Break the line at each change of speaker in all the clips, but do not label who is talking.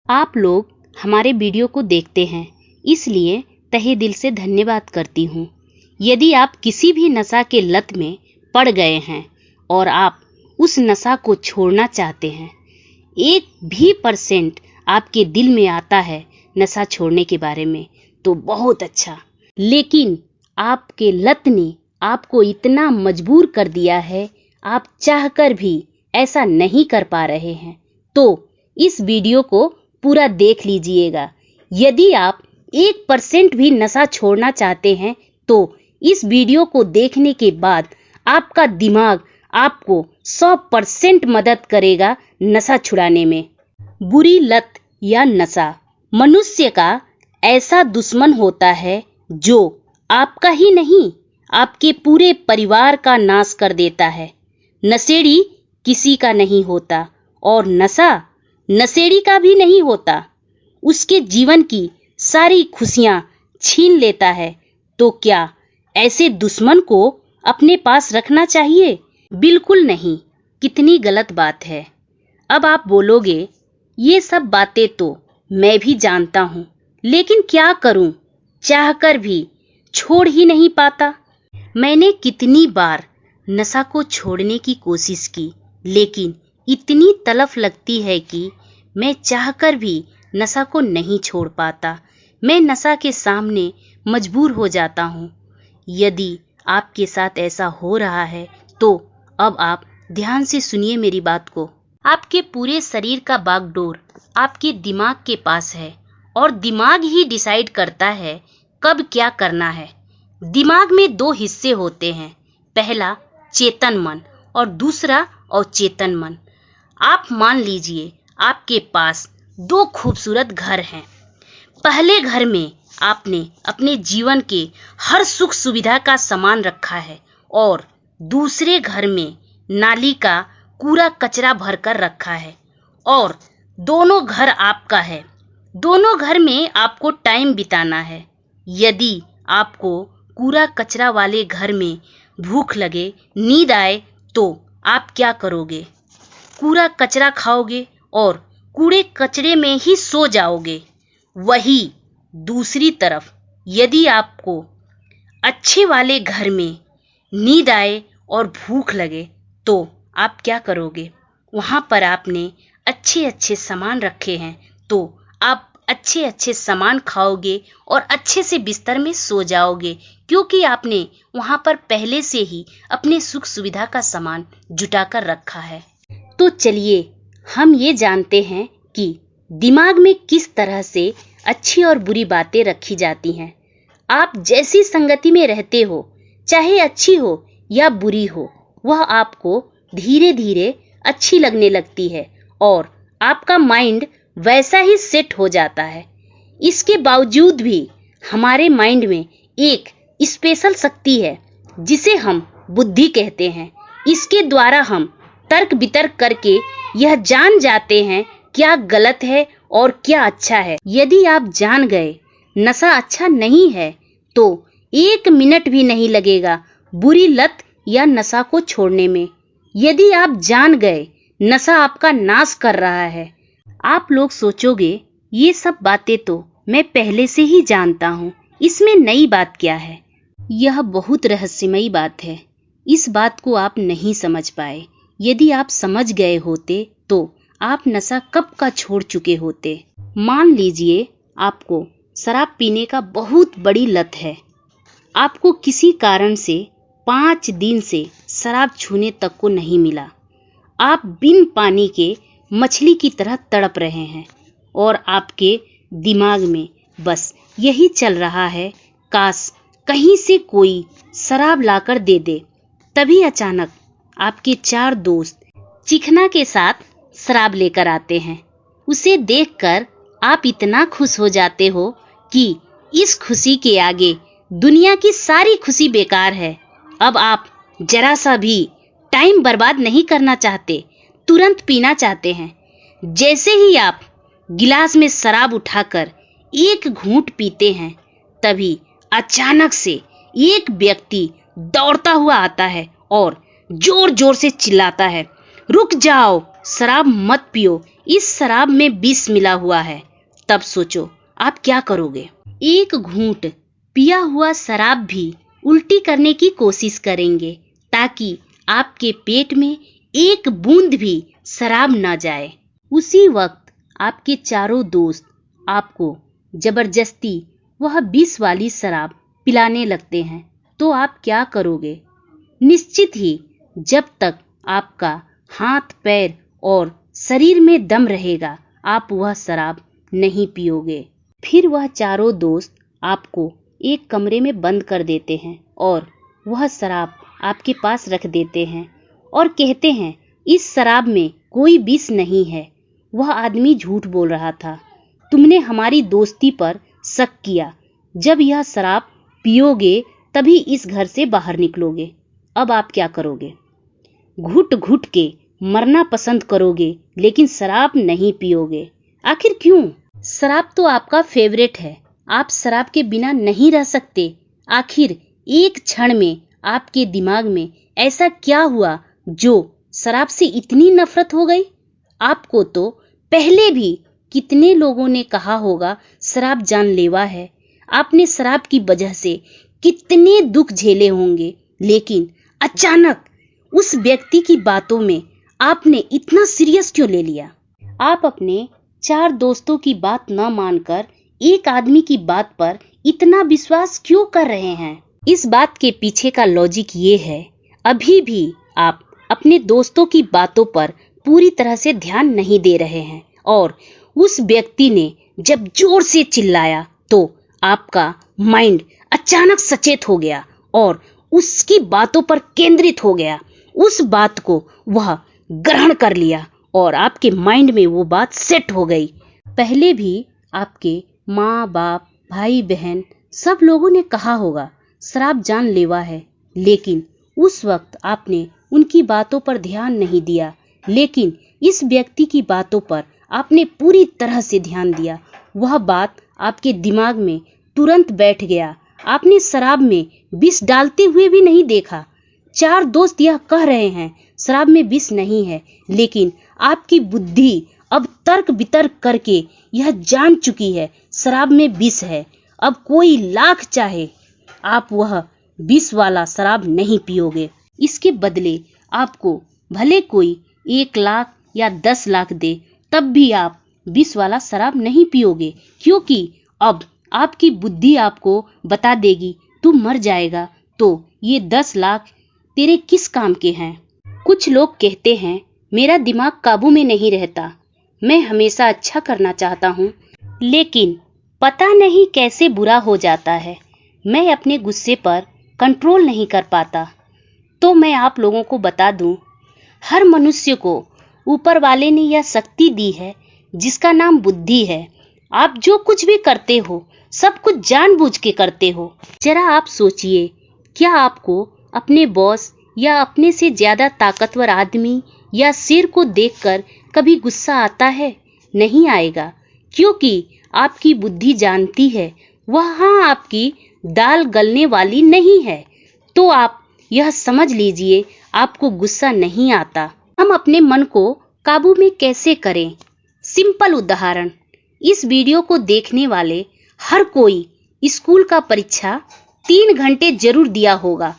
आप लोग हमारे वीडियो को देखते हैं, इसलिए तहे दिल से धन्यवाद करती हूँ। यदि आप किसी भी नशा के लत में पड़ गए हैं और आप उस नशा को छोड़ना चाहते हैं, 1% आपके दिल में आता है नशा छोड़ने के बारे में, तो बहुत अच्छा। लेकिन आपके लत ने आपको इतना मजबूर कर दिया है, आप चाहकर भी ऐसा नहीं कर पा रहे हैं, तो इस वीडियो को पूरा देख लीजिएगा। यदि आप 1% भी नशा छोड़ना चाहते हैं, तो इस वीडियो को देखने के बाद आपका दिमाग आपको 100% मदद करेगा नशा छुड़ाने में। बुरी लत या नशा मनुष्य का ऐसा दुश्मन होता है जो आपका ही नहीं, आपके पूरे परिवार का नाश कर देता है। नशेड़ी किसी का नहीं होता और नशा नशेड़ी का भी नहीं होता। उसके जीवन की सारी खुशियां छीन लेता है। तो क्या ऐसे दुश्मन को अपने पास रखना चाहिए? बिल्कुल नहीं। कितनी गलत बात है। अब आप बोलोगे, ये सब बातें तो मैं भी जानता हूँ, लेकिन क्या करूँ, चाहकर भी छोड़ ही नहीं पाता। मैंने कितनी बार नशा को छोड़ने की कोशिश की, लेकिन इतनी तलफ लगती है कि मैं चाहकर भी नशा को नहीं छोड़ पाता। मैं नशा के सामने मजबूर हो जाता हूँ। यदि आपके साथ ऐसा हो रहा है, तो अब आप ध्यान से सुनिए मेरी बात को। आपके पूरे शरीर का बागडोर आपके दिमाग के पास है और दिमाग ही डिसाइड करता है कब क्या करना है। दिमाग में 2 हिस्से होते हैं, पहला चेतन मन और दूसरा अवचेतन मन। आप मान लीजिए आपके पास 2 खूबसूरत घर हैं। पहले घर में आपने अपने जीवन के हर सुख सुविधा का सामान रखा है और दूसरे घर में नाली का कूड़ा कचरा भरकर रखा है, और दोनों घर आपका है। दोनों घर में आपको टाइम बिताना है। यदि आपको कूड़ा कचरा वाले घर में भूख लगे, नींद आए, तो आप क्या करोगे? कूड़ा कचरा खाओगे और कूड़े कचरे में ही सो जाओगे। वही दूसरी तरफ यदि आपको अच्छे वाले घर में नींद आए और भूख लगे, तो आप क्या करोगे? वहां पर आपने अच्छे अच्छे सामान रखे हैं, तो आप अच्छे अच्छे सामान खाओगे और अच्छे से बिस्तर में सो जाओगे, क्योंकि आपने वहां पर पहले से ही अपने सुख सुविधा का सामान जुटा कर रखा है। तो चलिए हम ये जानते हैं कि दिमाग में किस तरह से अच्छी और बुरी बातें रखी जाती हैं। आप जैसी संगति में रहते हो, चाहे अच्छी हो या बुरी हो, वह आपको धीरे धीरे अच्छी लगने लगती है और आपका माइंड वैसा ही सेट हो जाता है। इसके बावजूद भी हमारे माइंड में एक स्पेशल शक्ति है जिसे हम बुद्धि कहते हैं। इसके द्वारा हम तर्क वितर्क करके यह जान जाते हैं क्या गलत है और क्या अच्छा है। यदि आप जान गए नशा अच्छा नहीं है, तो 1 मिनट भी नहीं लगेगा बुरी लत या नशा को छोड़ने में। यदि आप जान गए नशा आपका नाश कर रहा है, आप लोग सोचोगे ये सब बातें तो मैं पहले से ही जानता हूँ, इसमें नई बात क्या है? यह बहुत रहस्यमयी बात है। इस बात को आप नहीं समझ पाए। यदि आप समझ गए होते तो आप नशा कब का छोड़ चुके होते। मान लीजिए आपको शराब पीने का बहुत बड़ी लत है। आपको किसी कारण से 5 दिन से शराब छूने तक को नहीं मिला। आप बिन पानी के मछली की तरह तड़प रहे हैं और आपके दिमाग में बस यही चल रहा है, काश कहीं से कोई शराब लाकर दे दे। तभी अचानक आपके 4 दोस्त चिकना के साथ शराब लेकर आते हैं। उसे देखकर आप इतना खुश हो जाते हो कि इस खुशी के आगे दुनिया की सारी खुशी बेकार है। अब आप जरा सा भी टाइम बर्बाद नहीं करना चाहते, तुरंत पीना चाहते हैं। जैसे ही आप गिलास में शराब उठाकर एक घूंट पीते हैं, तभी अचानक से एक व्यक्ति दौड़ता हुआ आता है और जोर जोर से चिल्लाता है, रुक जाओ, शराब मत पियो, इस शराब में विष मिला हुआ है, तब सोचो आप क्या करोगे। एक घूंट पिया हुआ शराब भी उल्टी करने की कोशिश करेंगे ताकि आपके पेट में एक बूंद भी शराब न जाए। उसी वक्त आपके चारों दोस्त आपको जबरदस्ती वह विष वाली शराब पिलाने लगते हैं, तो आप क्या करोगे। निश्चित ही जब तक आपका हाथ पैर और शरीर में दम रहेगा आप वह शराब नहीं पियोगे। फिर वह चारों दोस्त आपको एक कमरे में बंद कर देते हैं और वह शराब आपके पास रख देते हैं और कहते हैं इस शराब में कोई विष नहीं है, वह आदमी झूठ बोल रहा था, तुमने हमारी दोस्ती पर शक किया, जब यह शराब पियोगे तभी इस घर से बाहर निकलोगे। अब आप क्या करोगे। घुट घुट के मरना पसंद करोगे लेकिन शराब नहीं पियोगे। आखिर क्यों। शराब तो आपका फेवरेट है, आप शराब के बिना नहीं रह सकते। आखिर एक क्षण में आपके दिमाग में ऐसा क्या हुआ जो शराब से इतनी नफरत हो गई। आपको तो पहले भी कितने लोगों ने कहा होगा शराब जानलेवा है, आपने शराब की वजह से कितने दुख झेले होंगे, लेकिन अचानक उस व्यक्ति की बातों में आपने इतना सीरियस क्यों ले लिया। आप अपने 4 दोस्तों की बात न मानकर एक आदमी की बात पर इतना विश्वास क्यों कर रहे हैं। इस बात के पीछे का लॉजिक ये है, अभी भी आप अपने दोस्तों की बातों पर पूरी तरह से ध्यान नहीं दे रहे हैं और उस व्यक्ति ने जब जोर से चिल्लाया तो आपका माइंड अचानक सचेत हो गया और उसकी बातों पर केंद्रित हो गया। उस बात को वह ग्रहण कर लिया और आपके माइंड में वो बात सेट हो गई। पहले भी आपके माँ बाप भाई बहन सब लोगों ने कहा होगा शराब जानलेवा है, लेकिन उस वक्त आपने उनकी बातों पर ध्यान नहीं दिया, लेकिन इस व्यक्ति की बातों पर आपने पूरी तरह से ध्यान दिया। वह बात आपके दिमाग में तुरंत बैठ गया। आपने शराब में विष डालते हुए भी नहीं देखा। 4 दोस्त यह कह रहे हैं शराब में विष नहीं है, लेकिन आपकी बुद्धि अब तर्क वितर्क करके यह जान चुकी है शराब में विष है। अब कोई लाख चाहे आप वह विष वाला शराब नहीं पियोगे। इसके बदले आपको भले कोई 1 लाख या 10 लाख दे, तब भी आप विष वाला शराब नहीं पियोगे, क्योंकि अब आपकी बुद्धि आपको बता देगी तू मर जाएगा तो ये 10 लाख तेरे किस काम के हैं। कुछ लोग कहते हैं मेरा दिमाग काबू में नहीं रहता, मैं हमेशा अच्छा करना चाहता हूँ, लेकिन पता नहीं कैसे बुरा हो जाता है, मैं अपने गुस्से पर कंट्रोल नहीं कर पाता। तो मैं आप लोगों को बता दूं, हर मनुष्य को ऊपर वाले ने यह शक्ति दी है जिसका नाम बुद्धि है। आप जो कुछ भी करते हो सब कुछ जानबूझ के करते हो। जरा आप सोचिए, क्या आपको अपने बॉस या अपने से ज्यादा ताकतवर आदमी या शेर को देखकर कभी गुस्सा आता है? नहीं आएगा, क्योंकि आपकी बुद्धि जानती है वहाँ आपकी दाल गलने वाली नहीं है। तो आप यह समझ लीजिए आपको गुस्सा नहीं आता। हम अपने मन को काबू में कैसे करें? सिंपल उदाहरण, इस वीडियो को देखने वाले हर कोई स्कूल का परीक्षा 3 घंटे जरूर दिया होगा।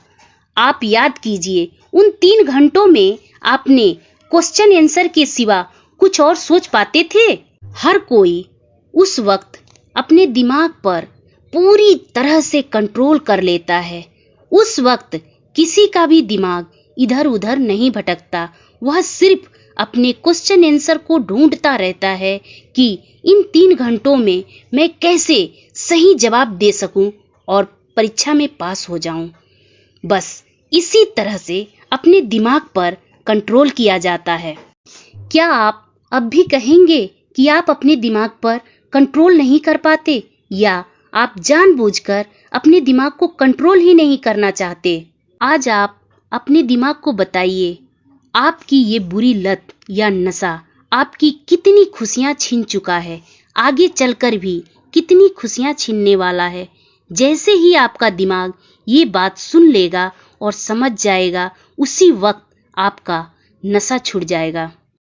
आप याद कीजिए, उन 3 घंटों में आपने क्वेश्चन आंसर के सिवा कुछ और सोच पाते थे? हर कोई उस वक्त अपने दिमाग पर पूरी तरह से कंट्रोल कर लेता है। उस वक्त किसी का भी दिमाग इधर उधर नहीं भटकता, वह सिर्फ अपने क्वेश्चन आंसर को ढूंढता रहता है कि इन 3 घंटों में मैं कैसे सही जवाब दे सकूं और परीक्षा में पास हो जाऊं। बस इसी तरह से अपने दिमाग पर कंट्रोल किया जाता है। क्या आप अब भी कहेंगे कि आप अपने दिमाग पर कंट्रोल नहीं कर पाते, या आप जानबूझकर अपने दिमाग को कंट्रोल ही नहीं करना चाहते? आज आप अपने दिमाग को बताइए, आपकी ये बुरी लत या नशा आपकी कितनी खुशियां छीन चुका है, आगे चलकर भी कितनी खुशियां छीनने वाला है। जैसे ही आपका दिमाग ये बात सुन लेगा और समझ जाएगा, उसी वक्त आपका नशा छूट जाएगा।